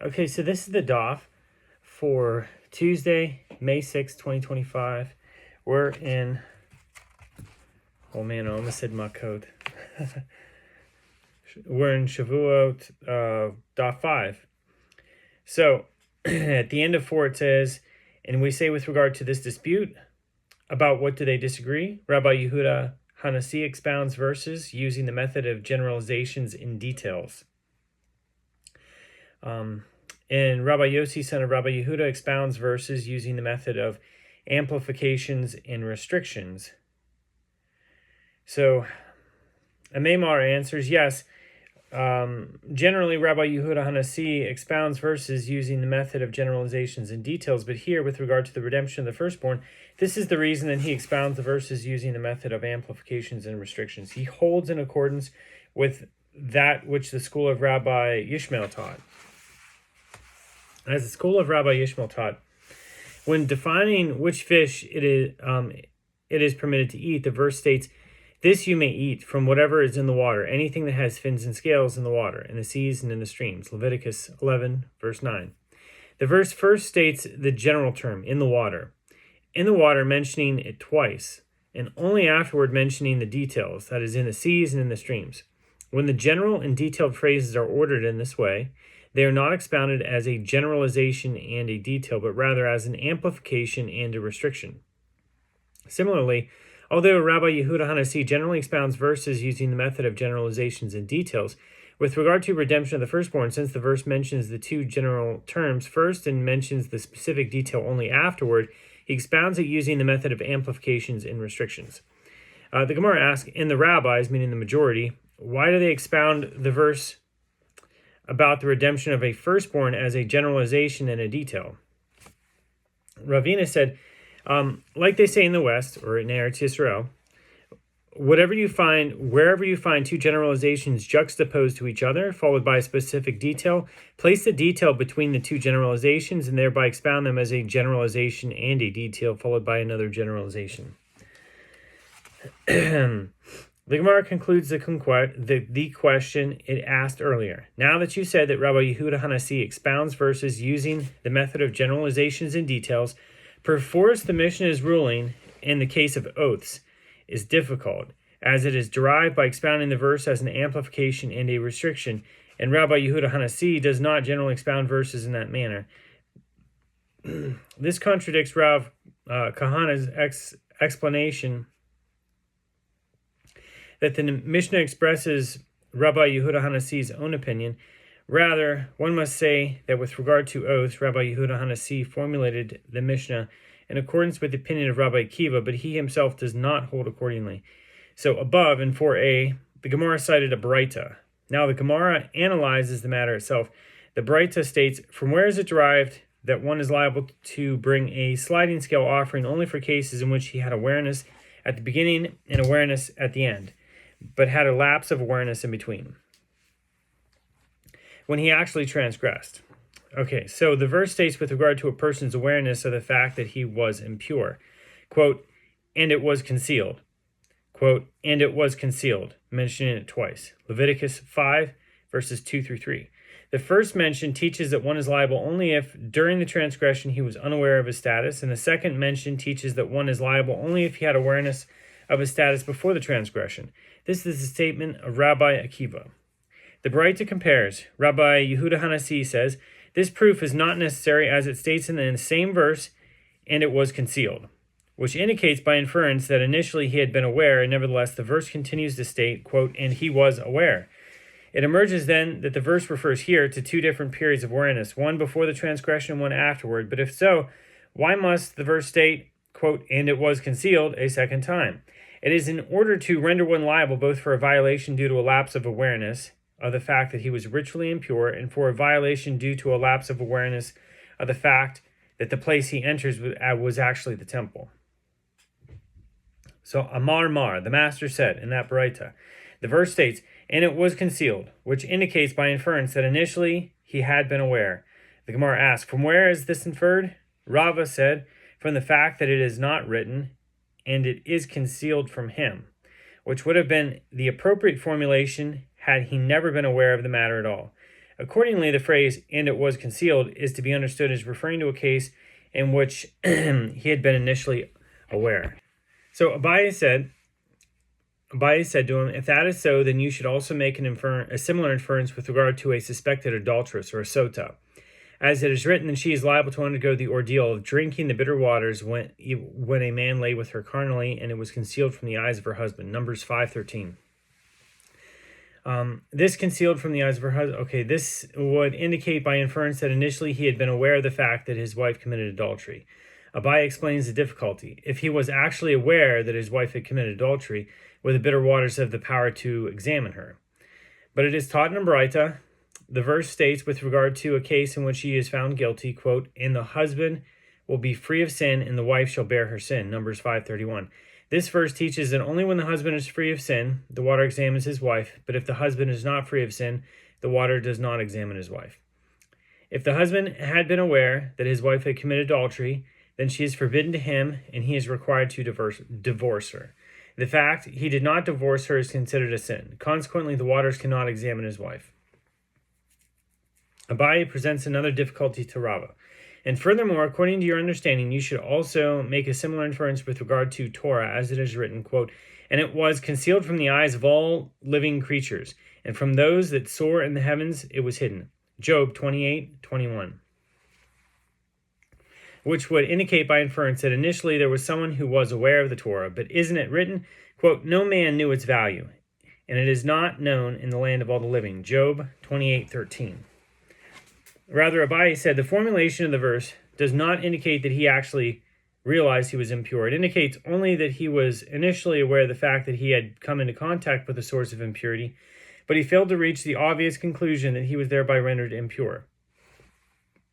Okay, so this is the Daf for Tuesday, May 6th, 2025. We're in, oh man, I almost said Makot. We're in Shavuot, Daf 5. So, at the end of 4 it says, and we say with regard to this dispute, about what do they disagree? Rabbi Yehuda Hanasi expounds verses using the method of generalizations in details. And Rabbi Yossi, son of Rabbi Yehuda, expounds verses using the method of amplifications and restrictions. So, Amemar answers, yes, generally Rabbi Yehuda Hanasi expounds verses using the method of generalizations and details, but here, with regard to the redemption of the firstborn, this is the reason that he expounds the verses using the method of amplifications and restrictions. He holds in accordance with that which the school of Rabbi Yishmael taught. As the school of Rabbi Yishmael taught, when defining which fish it is permitted to eat, the verse states, "This you may eat from whatever is in the water, anything that has fins and scales in the water, in the seas and in the streams." Leviticus 11, verse 9. The verse first states the general term, in the water, mentioning it twice, and only afterward mentioning the details, that is, in the seas and in the streams. When the general and detailed phrases are ordered in this way, they are not expounded as a generalization and a detail, but rather as an amplification and a restriction. Similarly, although Rabbi Yehuda Hanasi generally expounds verses using the method of generalizations and details, with regard to redemption of the firstborn, since the verse mentions the two general terms first and mentions the specific detail only afterward, he expounds it using the method of amplifications and restrictions. The Gemara asks, and the rabbis, meaning the majority, why do they expound the verse about the redemption of a firstborn as a generalization and a detail? Ravina said, like they say in the West, or in Eretz Yisrael, wherever you find two generalizations juxtaposed to each other, followed by a specific detail, place the detail between the two generalizations and thereby expound them as a generalization and a detail, followed by another generalization. The Gemara concludes the question it asked earlier. Now that you said that Rabbi Yehuda Hanasi expounds verses using the method of generalizations and details, perforce the Mishnah's ruling in the case of oaths is difficult, as it is derived by expounding the verse as an amplification and a restriction, and Rabbi Yehuda Hanasi does not generally expound verses in that manner. This contradicts Rav Kahana's explanation that the Mishnah expresses Rabbi Yehuda Hanasi's own opinion. Rather, one must say that with regard to oaths, Rabbi Yehuda Hanasi formulated the Mishnah in accordance with the opinion of Rabbi Akiva, but he himself does not hold accordingly. So above, in 4a, the Gemara cited a Braita. Now the Gemara analyzes the matter itself. The Braita states, from where is it derived that one is liable to bring a sliding scale offering only for cases in which he had awareness at the beginning and awareness at the end, but had a lapse of awareness in between, when he actually transgressed? Okay, so the verse states with regard to a person's awareness of the fact that he was impure, quote, and it was concealed, quote, and it was concealed, mentioning it twice. Leviticus 5, verses 2 through 3. The first mention teaches that one is liable only if during the transgression he was unaware of his status, and the second mention teaches that one is liable only if he had awareness of his status before the transgression. This is the statement of Rabbi Akiva. The Braita compares. Rabbi Yehuda Hanasi says, this proof is not necessary as it states in the same verse, and it was concealed, which indicates by inference that initially he had been aware, and nevertheless the verse continues to state, quote, and he was aware. It emerges then that the verse refers here to two different periods of awareness, one before the transgression, one afterward. But if so, why must the verse state, quote, and it was concealed a second time? It is in order to render one liable both for a violation due to a lapse of awareness of the fact that he was ritually impure, and for a violation due to a lapse of awareness of the fact that the place he enters was actually the temple. So Amar Mar, the master said in that Braita, the verse states, and it was concealed, which indicates by inference that initially he had been aware. The Gemara asks, from where is this inferred? Rava said, from the fact that it is not written, and it is concealed from him, which would have been the appropriate formulation had he never been aware of the matter at all. Accordingly, the phrase, "and it was concealed," is to be understood as referring to a case in which he had been initially aware. So Abaye said to him, "If that is so, then you should also make a similar inference with regard to a suspected adulteress or a sota. As it is written, that she is liable to undergo the ordeal of drinking the bitter waters when a man lay with her carnally, and it was concealed from the eyes of her husband." Numbers 5:13. This concealed from the eyes of her husband. Okay, this would indicate by inference that initially he had been aware of the fact that his wife committed adultery. Abaye explains the difficulty. If he was actually aware that his wife had committed adultery, would the bitter waters have the power to examine her? But it is taught in a Braita. The verse states, with regard to a case in which he is found guilty, quote, "And the husband will be free of sin, and the wife shall bear her sin." Numbers 5:31. This verse teaches that only when the husband is free of sin, the water examines his wife, but if the husband is not free of sin, the water does not examine his wife. If the husband had been aware that his wife had committed adultery, then she is forbidden to him, and he is required to divorce her. The fact he did not divorce her is considered a sin. Consequently, the waters cannot examine his wife. Abaye presents another difficulty to Rava. And furthermore, according to your understanding, you should also make a similar inference with regard to Torah, as it is written, quote, "And it was concealed from the eyes of all living creatures, and from those that soar in the heavens it was hidden." Job 28:21. Which would indicate by inference that initially there was someone who was aware of the Torah, but isn't it written, quote, "No man knew its value, and it is not known in the land of all the living." Job 28:13. Rather, Abaye said the formulation of the verse does not indicate that he actually realized he was impure. It indicates only that he was initially aware of the fact that he had come into contact with a source of impurity, but he failed to reach the obvious conclusion that he was thereby rendered impure.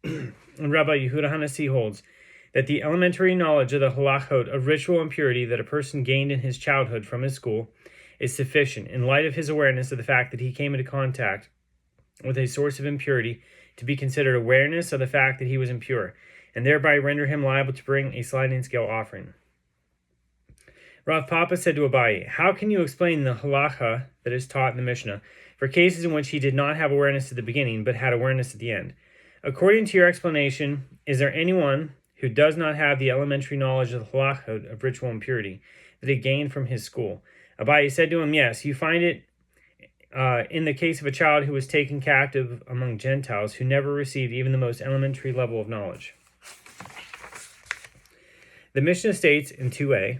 And Rabbi Yehuda Hanassi holds that the elementary knowledge of the halachot of ritual impurity that a person gained in his childhood from his school is sufficient in light of his awareness of the fact that he came into contact with a source of impurity to be considered awareness of the fact that he was impure, and thereby render him liable to bring a sliding scale offering. Rav Papa said to Abaye, "How can you explain the halacha that is taught in the Mishnah for cases in which he did not have awareness at the beginning but had awareness at the end? According to your explanation, is there anyone who does not have the elementary knowledge of the halachot of ritual impurity that he gained from his school?" Abaye said to him, "Yes, you find it in the case of a child who was taken captive among Gentiles who never received even the most elementary level of knowledge." The Mishnah states in 2a,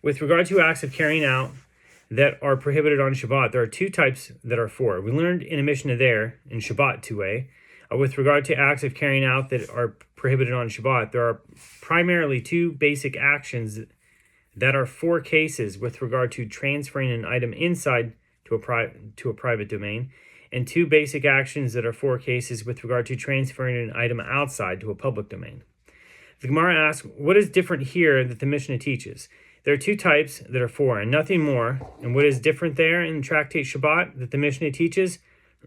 with regard to acts of carrying out that are prohibited on Shabbat, there are two types that are for. We learned in a Mishnah there, in Shabbat 2a, with regard to acts of carrying out that are prohibited on Shabbat, there are primarily two basic actions that are for cases with regard to transferring an item inside to a private domain, and two basic actions that are for cases with regard to transferring an item outside to a public domain. The Gemara asks, what is different here that the Mishnah teaches? There are two types that are for, and nothing more. And what is different there in Tractate Shabbat that the Mishnah teaches?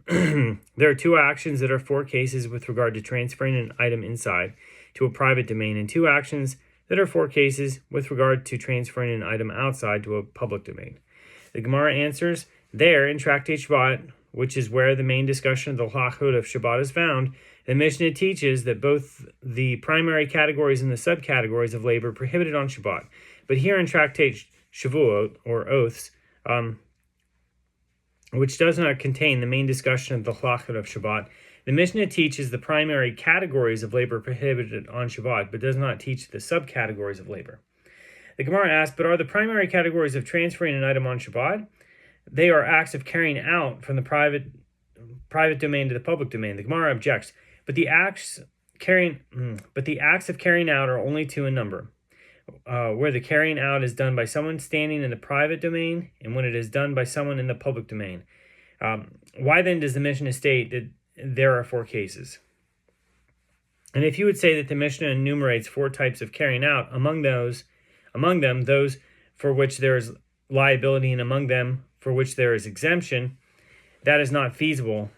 There are two actions that are for cases with regard to transferring an item inside to a private domain, and two actions that are for cases with regard to transferring an item outside to a public domain. The Gemara answers, there in Tractate Shabbat, which is where the main discussion of the halachot of Shabbat is found, the Mishnah teaches that both the primary categories and the subcategories of labor prohibited on Shabbat. But here in Tractate Shevuot, or Oaths, which does not contain the main discussion of the halachot of Shabbat, the Mishnah teaches the primary categories of labor prohibited on Shabbat, but does not teach the subcategories of labor. The Gemara asks, but are the primary categories of transferring an item on Shabbat? They are acts of carrying out from the private domain to the public domain. The Gemara objects, but the acts of carrying out are only two in number, where the carrying out is done by someone standing in the private domain and when it is done by someone in the public domain. Why then does the Mishnah state that there are four cases? And if you would say that the Mishnah enumerates four types of carrying out, among them those for which there is liability and among them for which there is exemption, that is not feasible,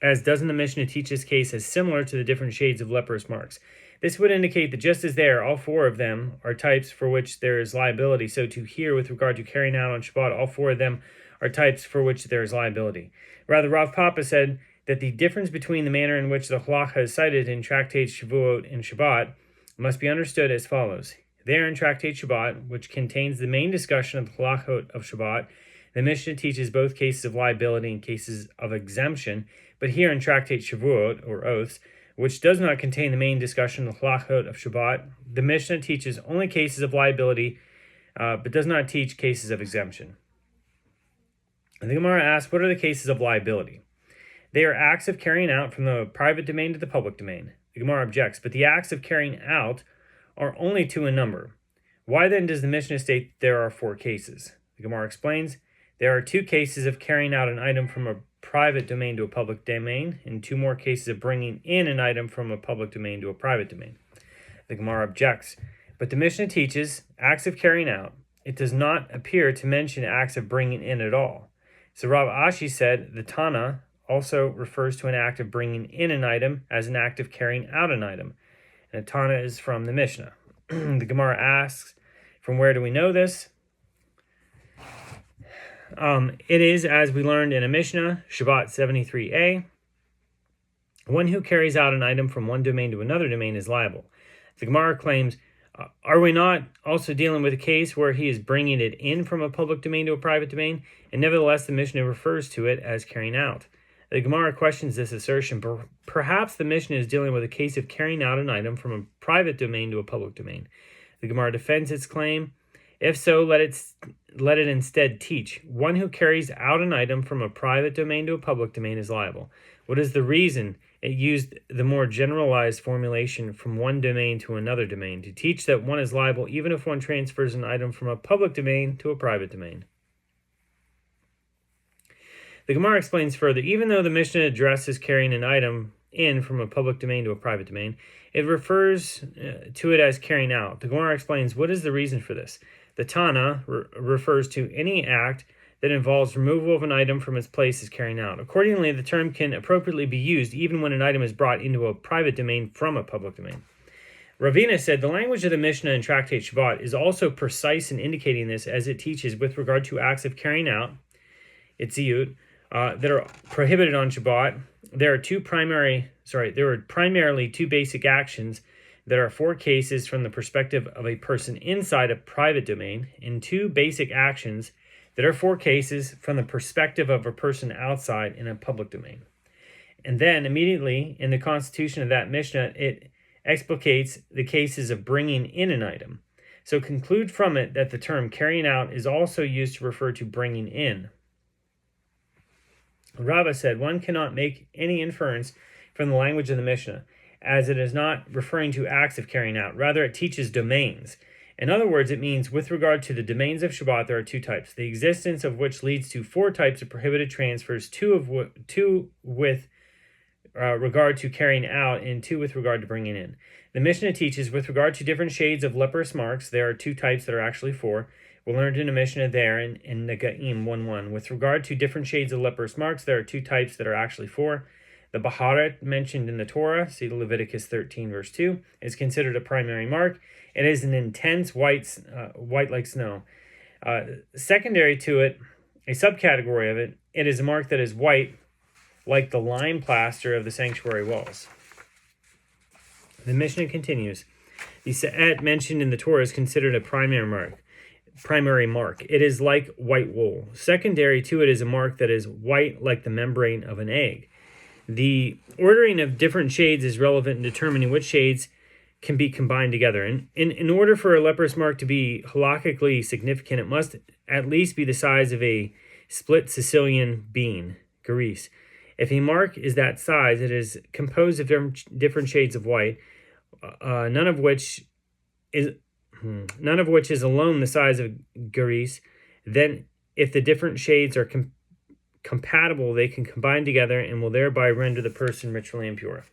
as doesn't the Mishnah teach this case as similar to the different shades of leprous marks? This would indicate that just as there, all four of them are types for which there is liability, so too here with regard to carrying out on Shabbat, all four of them are types for which there is liability. Rather, Rav Papa said that the difference between the manner in which the halacha is cited in Tractate Shavuot and Shabbat must be understood as follows. There in Tractate Shabbat, which contains the main discussion of the halachot of Shabbat, the Mishnah teaches both cases of liability and cases of exemption, but here in Tractate Shavuot, or Oaths, which does not contain the main discussion of the halachot of Shabbat, the Mishnah teaches only cases of liability, but does not teach cases of exemption. And the Gemara asks, what are the cases of liability? They are acts of carrying out from the private domain to the public domain. The Gemara objects, but the acts of carrying out are only 2 in number. Why then does the Mishnah state there are 4 cases? The Gemara explains, there are 2 cases of carrying out an item from a private domain to a public domain, and 2 more cases of bringing in an item from a public domain to a private domain. The Gemara objects, but the Mishnah teaches acts of carrying out. It does not appear to mention acts of bringing in at all. So Rav Ashi said the Tana also refers to an act of bringing in an item as an act of carrying out an item. And the Tana is from the Mishnah. The Gemara asks, from where do we know this? It is, as we learned in a Mishnah, Shabbat 73a, one who carries out an item from one domain to another domain is liable. The Gemara claims, are we not also dealing with a case where he is bringing it in from a public domain to a private domain? And nevertheless, the Mishnah refers to it as carrying out. The Gemara questions this assertion. Perhaps the Mishnah is dealing with a case of carrying out an item from a private domain to a public domain. The Gemara defends its claim. If so, let it instead teach, one who carries out an item from a private domain to a public domain is liable. What is the reason it used the more generalized formulation from one domain to another domain, to teach that one is liable even if one transfers an item from a public domain to a private domain? The Gemara explains further, even though the Mishnah addresses carrying an item in from a public domain to a private domain, it refers to it as carrying out. The Gemara explains, what is the reason for this? The Tana refers to any act that involves removal of an item from its place as carrying out. Accordingly, the term can appropriately be used even when an item is brought into a private domain from a public domain. Ravina said, the language of the Mishnah in Tractate Shabbat is also precise in indicating this, as it teaches with regard to acts of carrying out, itziyut, that are prohibited on Shabbat. There are primarily 2 basic actions that are 4 cases from the perspective of a person inside a private domain, and 2 basic actions that are 4 cases from the perspective of a person outside in a public domain. And then immediately in the constitution of that Mishnah, it explicates the cases of bringing in an item. So conclude from it that the term carrying out is also used to refer to bringing in. Rava said, one cannot make any inference from the language of the Mishnah, as it is not referring to acts of carrying out. Rather, it teaches domains. In other words, it means with regard to the domains of Shabbat, there are 2 types, the existence of which leads to 4 types of prohibited transfers, 2 with regard to carrying out, and 2 with regard to bringing in. The Mishnah teaches with regard to different shades of leprous marks, there are 2 types that are actually 4. We learned in a Mishnah there in Negaim 1:1. With regard to different shades of leprous marks, there are 2 types that are actually 4. The Baharat mentioned in the Torah, see Leviticus 13 verse 2, is considered a primary mark. It is an intense white like snow. Secondary to it, a subcategory of it, it is a mark that is white like the lime plaster of the sanctuary walls. The Mishnah continues. The Sa'at mentioned in the Torah is considered a primary mark. It is like white wool. Secondary to it is a mark that is white like the membrane of an egg. The ordering of different shades is relevant in determining which shades can be combined together. And in order for a leprous mark to be halakhically significant, it must at least be the size of a split Sicilian bean, garis. If a mark is that size, it is composed of different shades of white, none of which is alone the size of garis. Then, if the different shades are compatible, they can combine together and will thereby render the person ritually impure.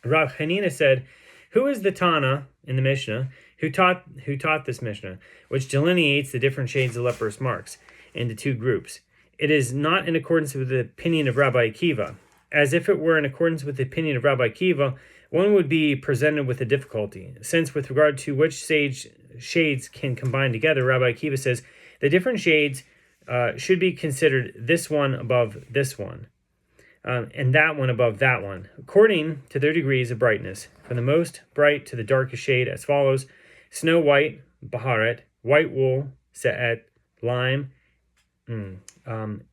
Rav Hanina said, who is the Tana in the Mishnah who taught this Mishnah, which delineates the different shades of leprous marks into 2 groups? It is not in accordance with the opinion of Rabbi Akiva. As if it were in accordance with the opinion of Rabbi Akiva, one would be presented with a difficulty, since with regard to which shades can combine together, Rabbi Akiva says the different shades should be considered this one above this one. and that one above that one, according to their degrees of brightness, from the most bright to the darkest shade, as follows: snow white, baharet; white wool, se'et; lime,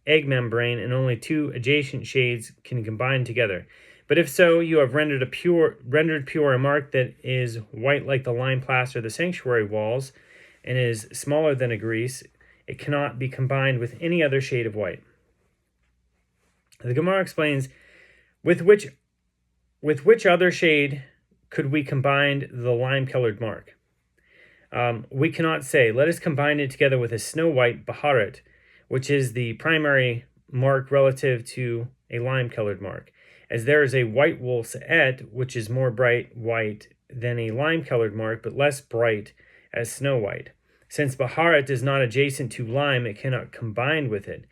egg membrane, and only two adjacent shades can combine together. But if so, you have rendered pure a mark that is white like the lime plaster of the sanctuary walls, and is smaller than a grease. It cannot be combined with any other shade of white. The Gemara explains, with which other shade could we combine the lime-colored mark? We cannot say, let us combine it together with a snow white baharet, which is the primary mark relative to a lime-colored mark, as there is a white wool se'et, which is more bright white than a lime-colored mark, but less bright as snow white. Since baharet is not adjacent to lime, it cannot combine with it.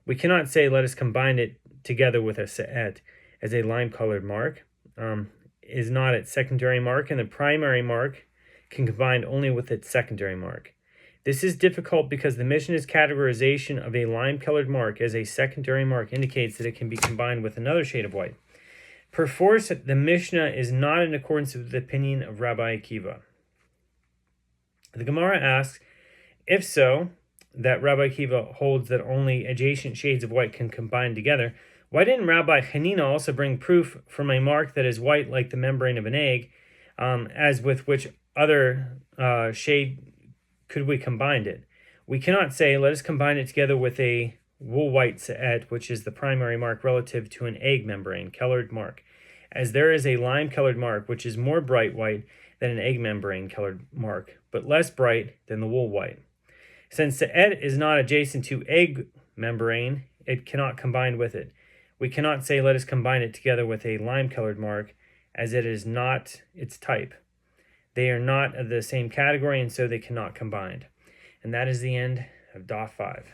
We cannot say, let us combine it together with a se'et, as a lime-colored mark is not its secondary mark, and the primary mark can combine only with its secondary mark. This is difficult because the Mishnah's categorization of a lime-colored mark as a secondary mark indicates that it can be combined with another shade of white. Perforce, the Mishnah is not in accordance with the opinion of Rabbi Akiva. The Gemara asks, if so, that Rabbi Akiva holds that only adjacent shades of white can combine together, why didn't Rabbi Hanina also bring proof from a mark that is white like the membrane of an egg, as with which other shade could we combine it? We cannot say, let us combine it together with a wool white se'et, which is the primary mark relative to an egg membrane colored mark, as there is a lime colored mark which is more bright white than an egg membrane colored mark, but less bright than the wool white. Since se'et is not adjacent to egg membrane, it cannot combine with it. We cannot say, let us combine it together with a lime-colored mark, as it is not its type. They are not of the same category, and so they cannot combine. And that is the end of Daf 5.